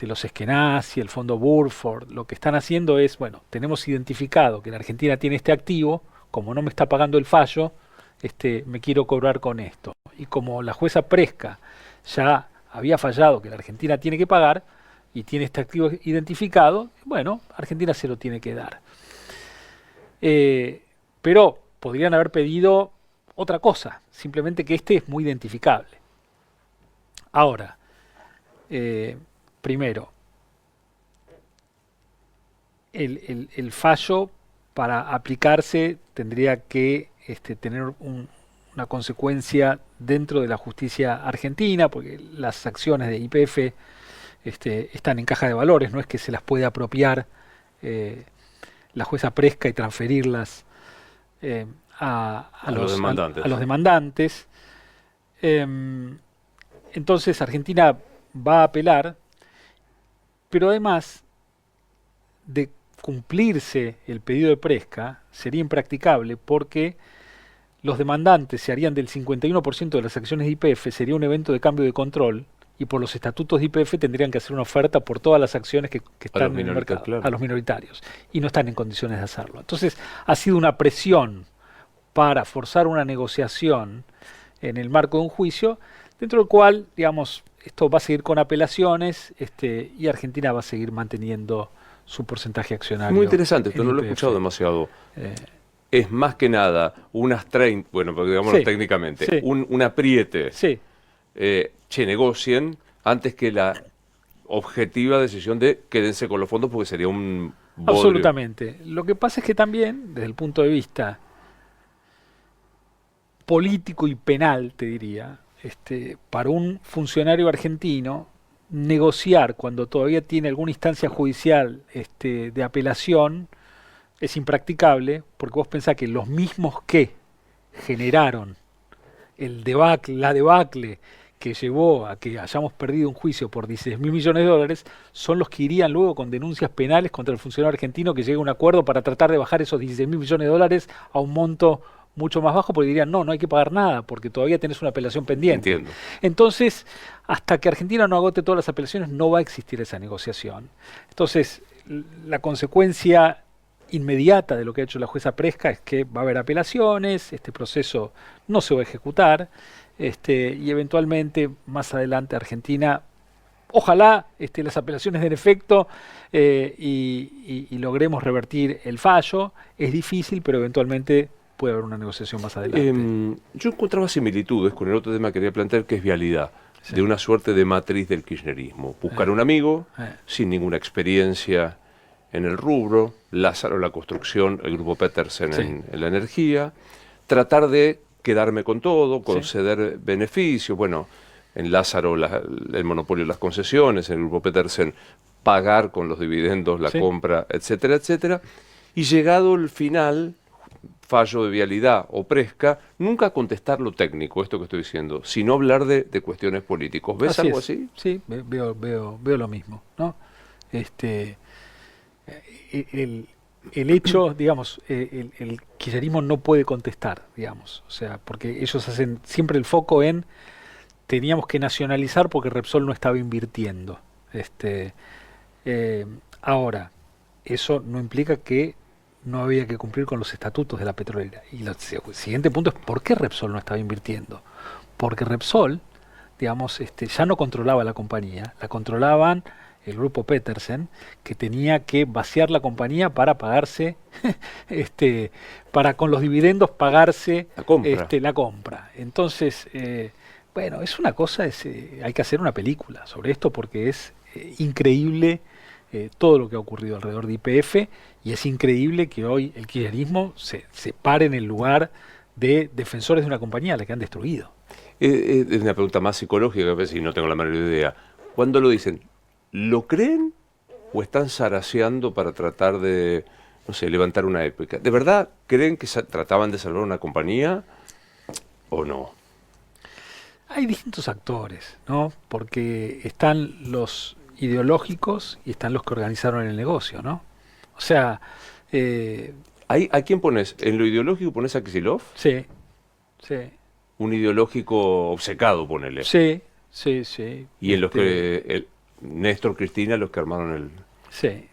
los Eskenazi, el Fondo Burford, lo que están haciendo es, bueno, tenemos identificado que la Argentina tiene este activo, como no me está pagando el fallo, me quiero cobrar con esto. Y como la jueza Presca ya había fallado que la Argentina tiene que pagar y tiene este activo identificado, bueno, Argentina se lo tiene que dar. Pero podrían haber pedido otra cosa, simplemente que es muy identificable. Ahora, primero, el fallo para aplicarse tendría que tener una consecuencia dentro de la justicia argentina, porque las acciones de YPF están en caja de valores, no es que se las puede apropiar la jueza Presca y transferirlas a los demandantes. Entonces Argentina va a apelar, pero además de cumplirse el pedido de Presca, sería impracticable porque los demandantes se harían del 51% de las acciones de YPF, sería un evento de cambio de control, y por los estatutos de YPF tendrían que hacer una oferta por todas las acciones que están en el mercado, claro, a los minoritarios, y no están en condiciones de hacerlo. Entonces ha sido una presión para forzar una negociación en el marco de un juicio, dentro del cual, digamos, esto va a seguir con apelaciones, y Argentina va a seguir manteniendo su porcentaje accionario. Muy interesante, esto no lo he escuchado demasiado. Es más que nada unas 30, bueno, digámoslo técnicamente, sí, un apriete. Sí. Negocien antes que la objetiva decisión de quédense con los fondos, porque sería un bodrio. Absolutamente. Lo que pasa es que también, desde el punto de vista político y penal, te diría, para un funcionario argentino, negociar cuando todavía tiene alguna instancia judicial de apelación es impracticable, porque vos pensás que los mismos que generaron la debacle que llevó a que hayamos perdido un juicio por 16.000 millones de dólares, son los que irían luego con denuncias penales contra el funcionario argentino que llegue a un acuerdo para tratar de bajar esos 16.000 millones de dólares a un monto mucho más bajo, porque dirían, no hay que pagar nada, porque todavía tenés una apelación pendiente. Entiendo. Entonces, hasta que Argentina no agote todas las apelaciones, no va a existir esa negociación. Entonces, la consecuencia inmediata de lo que ha hecho la jueza Presca es que va a haber apelaciones, este proceso no se va a ejecutar, y eventualmente más adelante Argentina, ojalá las apelaciones den efecto y logremos revertir el fallo. Es difícil, pero eventualmente puede haber una negociación más adelante. Yo encontraba similitudes con el otro tema que quería plantear, que es vialidad, de una suerte de matriz del kirchnerismo. Buscar un amigo sin ninguna experiencia en el rubro, Lázaro la construcción, el grupo Petersen en la energía, tratar de quedarme con todo, conceder beneficios, bueno, en Lázaro el monopolio de las concesiones, en el grupo Petersen pagar con los dividendos la compra, etcétera, etcétera, y llegado el final, fallo de vialidad o Presca, nunca contestar lo técnico, esto que estoy diciendo, sino hablar de cuestiones políticas. ¿Ves algo así? Sí, veo lo mismo, ¿no? El hecho, digamos, el kirchnerismo no puede contestar, digamos, o sea, porque ellos hacen siempre el foco en teníamos que nacionalizar porque Repsol no estaba invirtiendo. Ahora, eso no implica que no había que cumplir con los estatutos de la petrolera. Y el siguiente punto es ¿por qué Repsol no estaba invirtiendo? Porque Repsol, digamos, ya no controlaba la compañía, la controlaban el grupo Petersen, que tenía que vaciar la compañía para pagarse, para con los dividendos pagarse la compra. Entonces, bueno, es una cosa, hay que hacer una película sobre esto porque es increíble todo lo que ha ocurrido alrededor de YPF, y es increíble que hoy el kirchnerismo se pare en el lugar de defensores de una compañía a la que han destruido. Es una pregunta más psicológica, a veces, y no tengo la menor idea. ¿Cuándo lo dicen? ¿Lo creen o están zaraseando para tratar de, no sé, levantar una épica? ¿De verdad creen que trataban de salvar una compañía o no? Hay distintos actores, ¿no? Porque están los ideológicos y están los que organizaron el negocio, ¿no? O sea... ¿A quién pones? ¿En lo ideológico pones a Kicillof? Sí. Un ideológico obcecado, ponele. Sí. Y en los que... Néstor, Cristina, los que armaron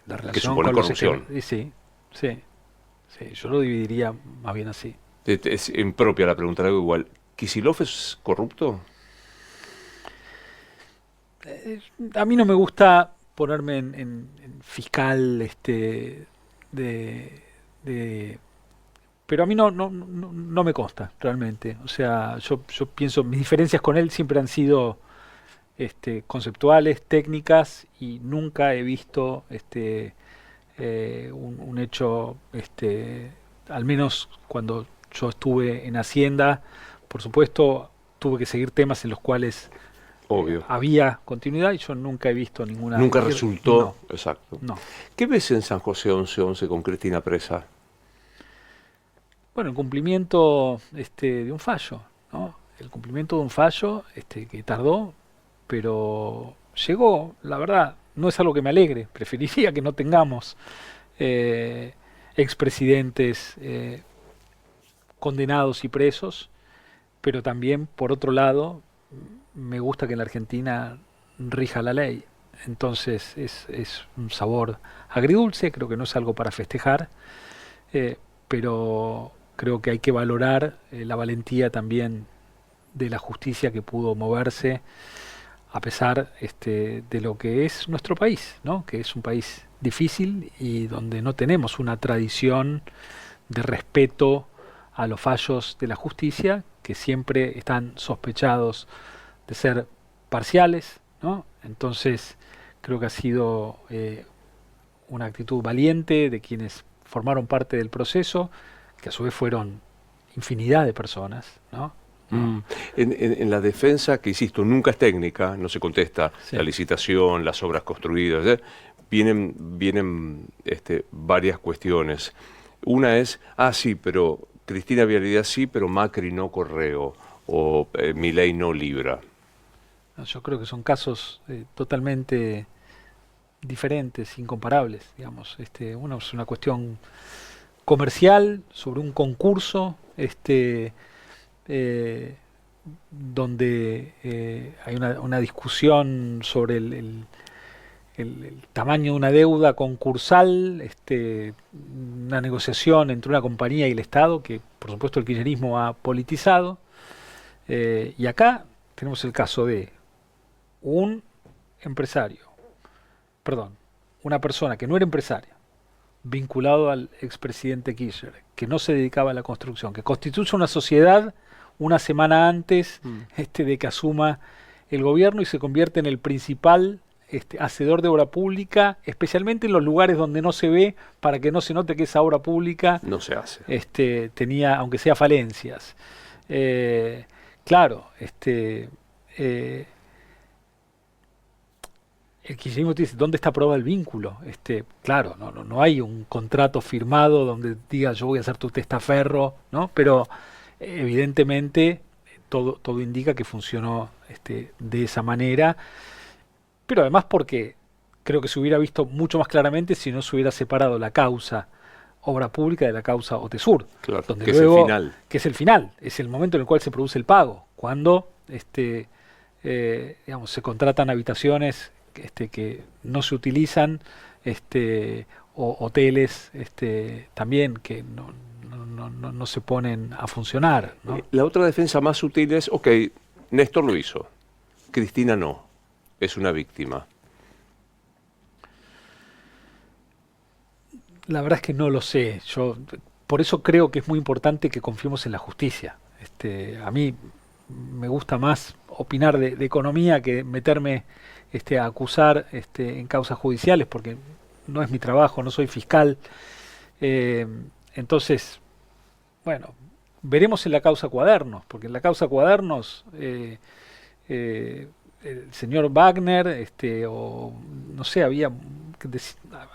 la relación que supone con corrupción. Sí, yo lo dividiría más bien así. Es impropia la pregunta, algo igual. ¿Kicillof es corrupto? A mí no me gusta ponerme en fiscal pero a mí no me consta realmente. O sea, yo pienso, mis diferencias con él siempre han sido conceptuales, técnicas, y nunca he visto un hecho, al menos cuando yo estuve en Hacienda, por supuesto, tuve que seguir temas en los cuales había continuidad, y yo nunca he visto ninguna... Nunca resultó, no, exacto. No. ¿Qué ves en San José 1111 con Cristina presa? Bueno, el cumplimiento de un fallo, ¿no? El cumplimiento de un fallo que tardó, pero llegó. La verdad, no es algo que me alegre. Preferiría que no tengamos expresidentes condenados y presos, pero también, por otro lado, me gusta que en la Argentina rija la ley. Entonces es un sabor agridulce, creo que no es algo para festejar, pero creo que hay que valorar la valentía también de la justicia, que pudo moverse a pesar de lo que es nuestro país, ¿no? Que es un país difícil y donde no tenemos una tradición de respeto a los fallos de la justicia, que siempre están sospechados de ser parciales, ¿no? Entonces creo que ha sido una actitud valiente de quienes formaron parte del proceso, que a su vez fueron infinidad de personas, ¿no? En la defensa, que insisto, nunca es técnica, no se contesta la licitación, las obras construidas, vienen varias cuestiones. Una es, sí, pero Cristina Vialidad sí, pero Macri no Correo, o Milei no Libra. Yo creo que son casos totalmente diferentes, incomparables, digamos. Uno es una cuestión comercial sobre un concurso, donde hay una discusión sobre el tamaño de una deuda concursal, una negociación entre una compañía y el Estado, que por supuesto el kirchnerismo ha politizado, y acá tenemos el caso de un empresario, una persona que no era empresaria, vinculado al expresidente Kirchner, que no se dedicaba a la construcción, que constituye una sociedad una semana antes de que asuma el gobierno, y se convierte en el principal hacedor de obra pública, especialmente en los lugares donde no se ve, para que no se note que esa obra pública no se hace. Tenía, aunque sea, falencias. Claro, el kirchnerismo te dice, ¿dónde está probado el vínculo? Claro, no hay un contrato firmado donde diga yo voy a hacer tu testaferro, ¿no? Pero evidentemente todo indica que funcionó de esa manera, pero además porque creo que se hubiera visto mucho más claramente si no se hubiera separado la causa obra pública de la causa OTESUR, claro, donde que luego, es el final. Que es el final, es el momento en el cual se produce el pago, cuando digamos, se contratan habitaciones que no se utilizan, o hoteles también que no se ponen a funcionar, ¿no? La otra defensa más sutil es, ok, Néstor lo hizo, Cristina no, es una víctima. La verdad es que no lo sé. Yo por eso creo que es muy importante que confiemos en la justicia. A mí me gusta más opinar de economía que meterme a acusar en causas judiciales, porque no es mi trabajo, no soy fiscal. Entonces, bueno, veremos en la causa Cuadernos, porque en la causa Cuadernos el señor Wagner, o no sé, había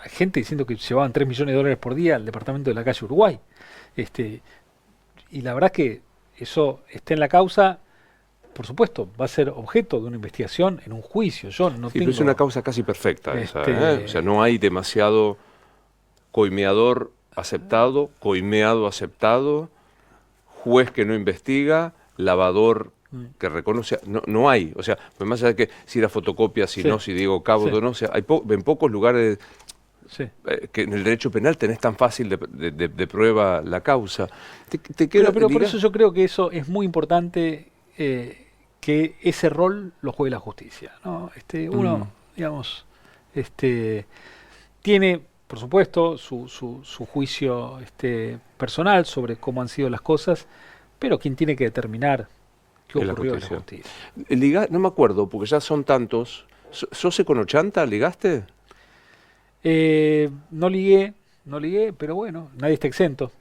gente diciendo que llevaban 3 millones de dólares por día al departamento de la calle Uruguay. Y la verdad que eso está en la causa, por supuesto, va a ser objeto de una investigación en un juicio. Yo no Sí, tengo... pero es una causa casi perfecta esa, ¿eh? O sea, no hay demasiado coimeador aceptado, coimeado aceptado, juez que no investiga, lavador que reconoce, no hay, o sea, más allá de que si la fotocopia, si Sí. no, si Diego Cabo, Sí. no, o sea, hay en pocos lugares Sí. que en el derecho penal tenés tan fácil de prueba la causa. Te queda, Pero por diga- eso yo creo que eso es muy importante, que ese rol lo juegue la justicia, ¿no? Uno, digamos, tiene, por supuesto, su juicio personal sobre cómo han sido las cosas, pero quien tiene que determinar qué Es la ocurrió es la justicia. justicia. No me acuerdo, porque ya son tantos. ¿Sos Econochanta? ¿Ligaste? No ligué, pero bueno, nadie está exento.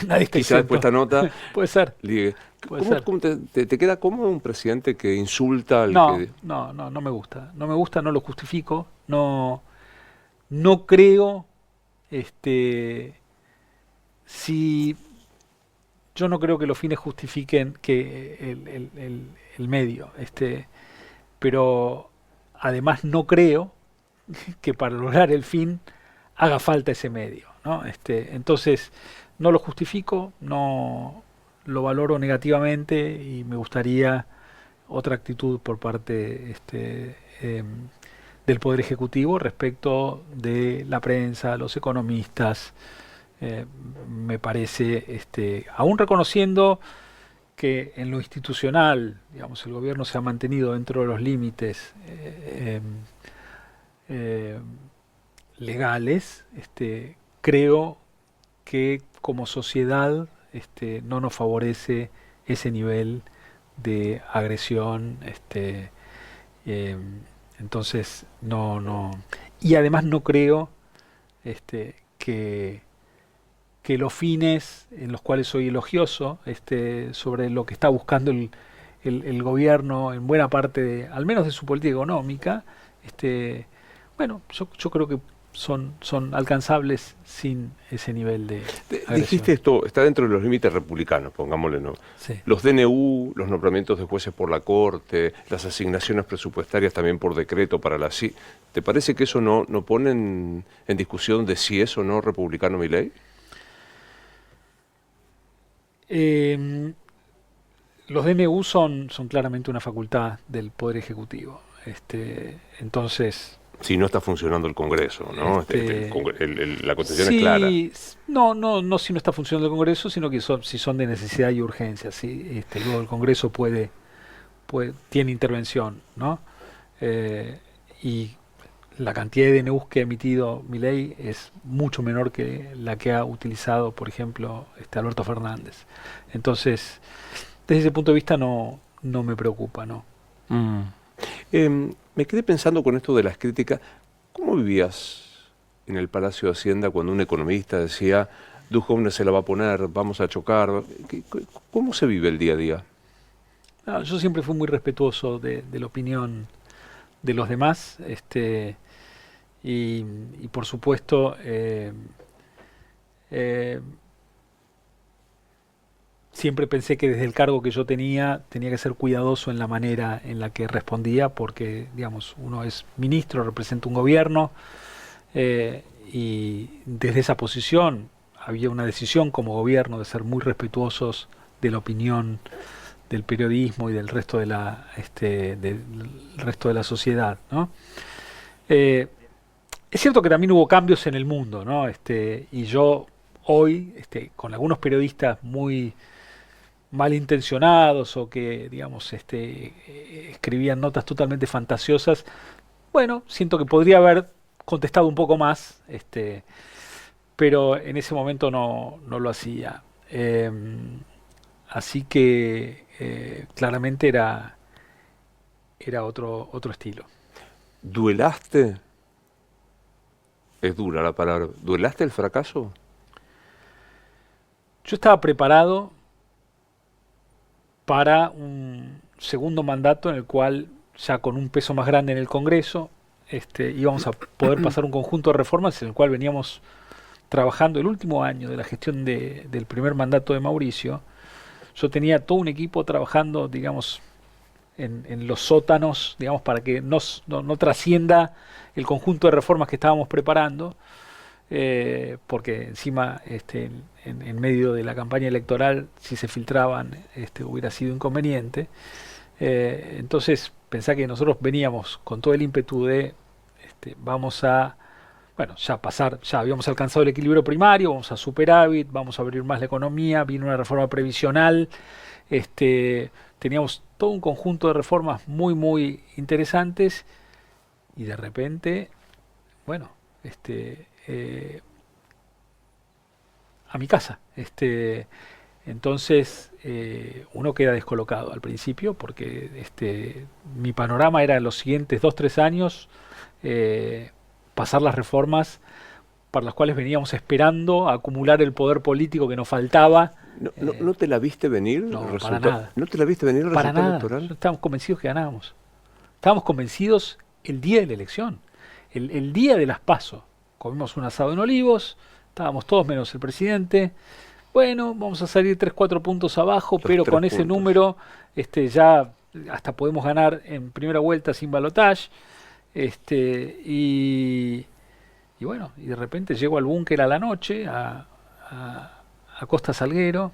Nadie está Quizá después de esta exento. nota Puede ser. ligue. Puede ser. ¿Cómo te queda cómodo un presidente que insulta al No, que... no me gusta. No me gusta, no lo justifico. No creo, si yo no creo que los fines justifiquen que el medio, pero además no creo que para lograr el fin haga falta ese medio, ¿no? Entonces no lo justifico, no lo valoro negativamente y me gustaría otra actitud por parte del Poder Ejecutivo respecto de la prensa, los economistas. Me parece, aún reconociendo que en lo institucional, digamos, el gobierno se ha mantenido dentro de los límites eh, legales, creo que como sociedad no nos favorece ese nivel de agresión, eh, entonces no, y además no creo que los fines en los cuales soy elogioso sobre lo que está buscando el gobierno en buena parte, al menos de su política económica, bueno, yo creo que son alcanzables sin ese nivel de agresión. Dijiste esto, está dentro de los límites republicanos, pongámosle, ¿no? Sí. Los DNU, los nombramientos de jueces por la Corte, las asignaciones presupuestarias también por decreto para la CI. ¿Te parece que eso no pone en discusión de si es o no republicano Milei? Los DNU son claramente una facultad del Poder Ejecutivo. Entonces... Si no está funcionando el Congreso, ¿no? La constitución sí, es clara. No si no está funcionando el Congreso, sino que si son de necesidad y urgencia. ¿Sí? Luego el Congreso tiene intervención, ¿no? Y la cantidad de DNUs que ha emitido Milei es mucho menor que la que ha utilizado, por ejemplo, Alberto Fernández. Entonces, desde ese punto de vista no me preocupa, ¿no? Me quedé pensando con esto de las críticas. ¿Cómo vivías en el Palacio de Hacienda cuando un economista decía Duhovne se la va a poner, vamos a chocar? ¿Cómo se vive el día a día? No, yo siempre fui muy respetuoso de la opinión de los demás, y por supuesto siempre pensé que desde el cargo que yo tenía que ser cuidadoso en la manera en la que respondía, porque, digamos, uno es ministro, representa un gobierno, y desde esa posición había una decisión como gobierno de ser muy respetuosos de la opinión del periodismo y del resto de la sociedad, ¿no? Eh, es cierto que también hubo cambios en el mundo, ¿no? Y yo hoy, con algunos periodistas muy malintencionados o que, digamos, escribían notas totalmente fantasiosas, bueno, siento que podría haber contestado un poco más, pero en ese momento no lo hacía. Así que claramente era otro estilo. ¿Duelaste? Es dura la palabra. ¿Duelaste el fracaso? Yo estaba preparado para un segundo mandato en el cual, ya con un peso más grande en el Congreso, íbamos a poder pasar un conjunto de reformas en el cual veníamos trabajando el último año de la gestión del primer mandato de Mauricio. Yo tenía todo un equipo trabajando, digamos, en los sótanos, digamos, para que no trascienda el conjunto de reformas que estábamos preparando, porque encima, en medio de la campaña electoral, si se filtraban, hubiera sido inconveniente. Entonces, pensá que nosotros veníamos con todo el ímpetu de, vamos a, bueno, ya habíamos alcanzado el equilibrio primario, vamos a superávit, vamos a abrir más la economía, vino una reforma previsional, teníamos todo un conjunto de reformas muy, muy interesantes y de repente, bueno, a mi casa. Entonces, uno queda descolocado al principio porque mi panorama era los siguientes 2, 3 años pasar las reformas para las cuales veníamos esperando acumular el poder político que nos faltaba. ¿No te la viste venir? No, para nada. ¿No te la viste venir el Para resultado nada. electoral? Estábamos convencidos que ganábamos. Estábamos convencidos el día de la elección. El día de las PASO. Comimos un asado en Olivos, estábamos todos menos el presidente. Bueno, vamos a salir 3, 4 puntos abajo, pero con ese número ya hasta podemos ganar en primera vuelta sin balotaje. Y bueno, y de repente llego al búnker a la noche, a Costa Salguero,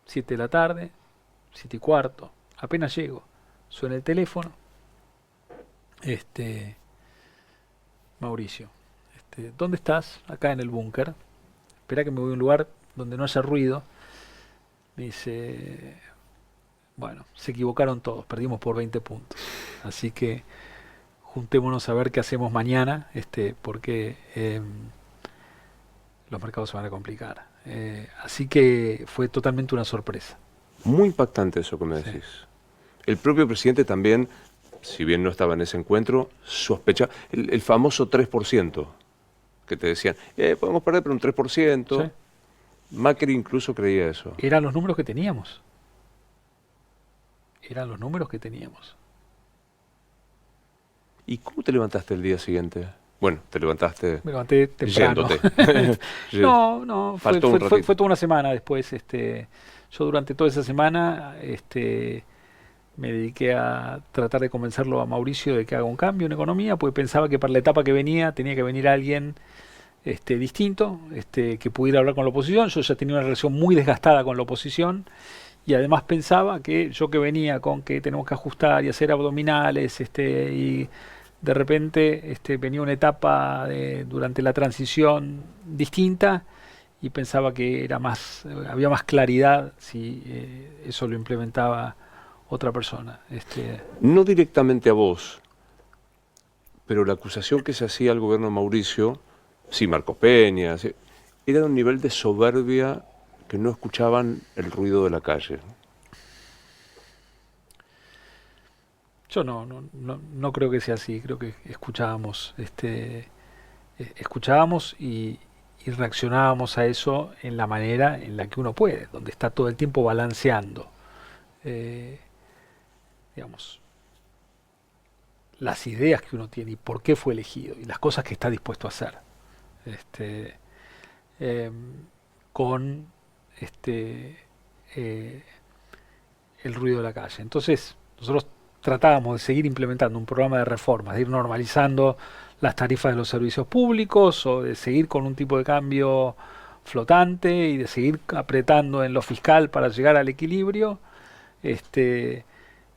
7 de la tarde, 7:15, apenas llego, suena el teléfono, Mauricio, ¿dónde estás? Acá en el búnker, espera que me voy a un lugar donde no haya ruido. Me dice, bueno, se equivocaron todos, perdimos por 20 puntos, así que juntémonos a ver qué hacemos mañana, porque los mercados se van a complicar. Así que fue totalmente una sorpresa. Muy impactante eso que me decís. Sí. El propio presidente también, si bien no estaba en ese encuentro, sospechaba. El famoso 3%, que te decían, podemos perder pero un 3%. Sí. Macri incluso creía eso. Eran los números que teníamos. Eran los números que teníamos. ¿Y cómo te levantaste el día siguiente? Bueno, te levantaste. Me levanté temprano. No, fue toda una semana después. Yo durante toda esa semana me dediqué a tratar de convencerlo a Mauricio de que haga un cambio en economía, porque pensaba que para la etapa que venía tenía que venir alguien distinto, que pudiera hablar con la oposición. Yo ya tenía una relación muy desgastada con la oposición y además pensaba que yo que venía con que tenemos que ajustar y hacer abdominales y de repente venía una etapa durante la transición distinta y pensaba que había más claridad si eso lo implementaba otra persona. No directamente a vos, pero la acusación que se hacía al gobierno de Mauricio, sí, Marcos Peña, sí, era de un nivel de soberbia que no escuchaban el ruido de la calle. Yo no creo que sea así, creo que escuchábamos, escuchábamos y reaccionábamos a eso en la manera en la que uno puede, donde está todo el tiempo balanceando, digamos, las ideas que uno tiene y por qué fue elegido y las cosas que está dispuesto a hacer, con el ruido de la calle. Entonces, nosotros tratábamos de seguir implementando un programa de reformas, de ir normalizando las tarifas de los servicios públicos o de seguir con un tipo de cambio flotante y de seguir apretando en lo fiscal para llegar al equilibrio,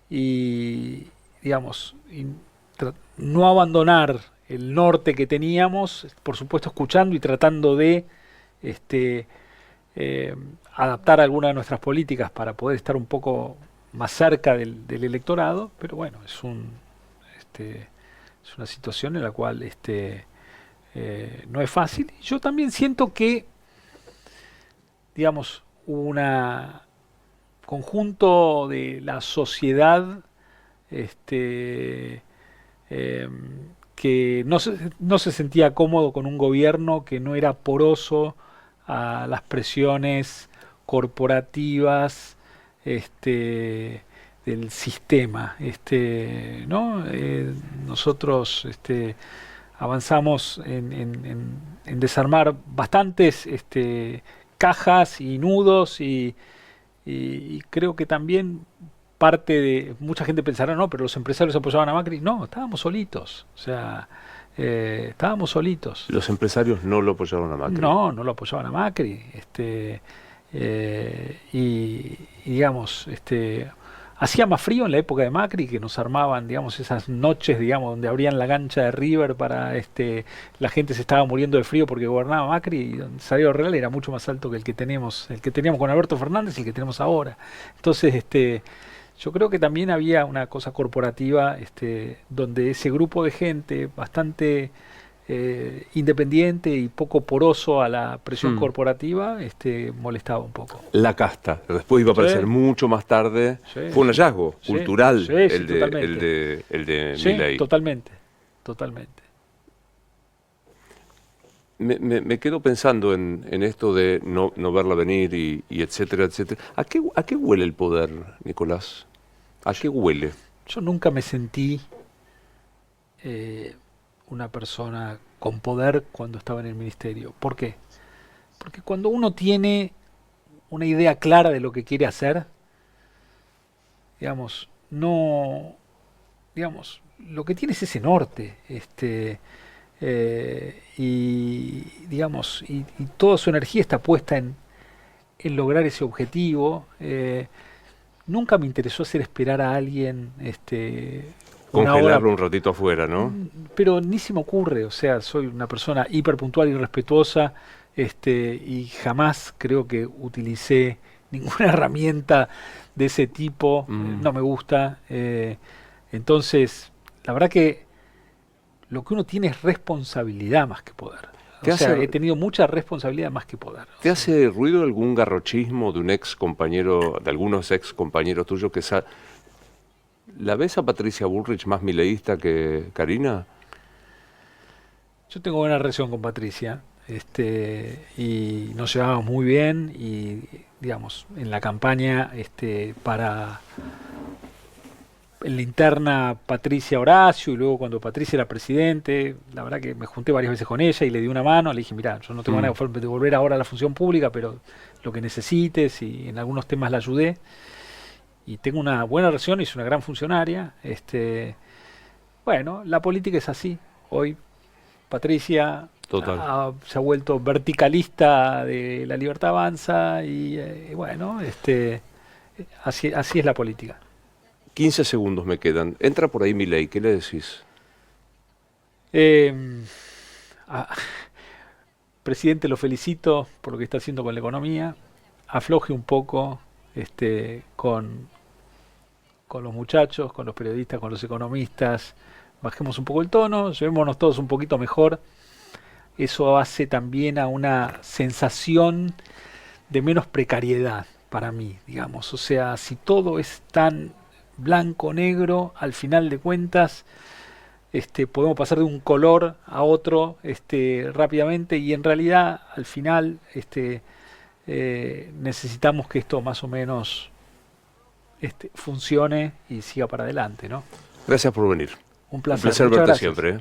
y digamos, no abandonar el norte que teníamos, por supuesto escuchando y tratando de adaptar algunas de nuestras políticas para poder estar un poco más cerca del electorado, pero bueno, es una situación en la cual no es fácil. Yo también siento que, digamos, un conjunto de la sociedad que no se sentía cómodo con un gobierno que no era poroso a las presiones corporativas del sistema, ¿no? Nosotros avanzamos en desarmar bastantes cajas y nudos y creo que también parte de mucha gente pensará, no, pero los empresarios apoyaban a Macri. No, estábamos solitos, o sea, estábamos solitos. Los empresarios no lo apoyaron a Macri. No lo apoyaban a Macri. Y digamos, hacía más frío en la época de Macri, que nos armaban, digamos, esas noches, digamos, donde abrían la cancha de River para la gente se estaba muriendo de frío porque gobernaba Macri, y el salario real era mucho más alto que el que teníamos con Alberto Fernández y el que tenemos ahora. Entonces, yo creo que también había una cosa corporativa, donde ese grupo de gente bastante independiente y poco poroso a la presión corporativa, molestaba un poco. La casta, después iba a aparecer mucho más tarde. Sí. Fue un hallazgo cultural el totalmente. de Sí, Milei. totalmente. Me quedo pensando en esto de no verla venir y etcétera, etcétera. ¿A qué huele el poder, Nicolás? ¿A qué huele? Yo nunca me sentí una persona con poder cuando estaba en el ministerio. ¿Por qué? Porque cuando uno tiene una idea clara de lo que quiere hacer, digamos, lo que tiene es ese norte, y digamos, y toda su energía está puesta en lograr ese objetivo. Nunca me interesó hacer esperar a alguien congelarlo un ratito afuera, ¿no? Pero ni se me ocurre, o sea, soy una persona hiperpuntual y respetuosa, y jamás creo que utilicé ninguna herramienta de ese tipo. No me gusta. Entonces, la verdad que lo que uno tiene es responsabilidad más que poder. O sea, he tenido mucha responsabilidad más que poder. ¿Te hace ruido algún garrochismo de un ex compañero, de algunos ex compañeros tuyos que ¿La ves a Patricia Bullrich más mileísta que Karina? Yo tengo buena relación con Patricia, y nos llevábamos muy bien, y digamos, en la campaña en la interna Patricia Horacio, y luego cuando Patricia era presidente, la verdad que me junté varias veces con ella y le di una mano, le dije, mira, yo no tengo ganas de volver ahora a la función pública, pero lo que necesites, y en algunos temas la ayudé, y tengo una buena relación, y es una gran funcionaria. Bueno, la política es así. Hoy Patricia se ha vuelto verticalista de La Libertad Avanza, y bueno, así es la política. 15 segundos me quedan. Entra por ahí Milei, ¿qué le decís? Presidente, lo felicito por lo que está haciendo con la economía. Afloje un poco con los muchachos, con los periodistas, con los economistas. Bajemos un poco el tono, llevémonos todos un poquito mejor. Eso hace también a una sensación de menos precariedad para mí, digamos. O sea, si todo es tan blanco-negro, al final de cuentas, podemos pasar de un color a otro rápidamente, y en realidad, al final, necesitamos que esto más o menos funcione y siga para adelante, ¿no? Gracias por venir. Un placer. Un placer verte siempre.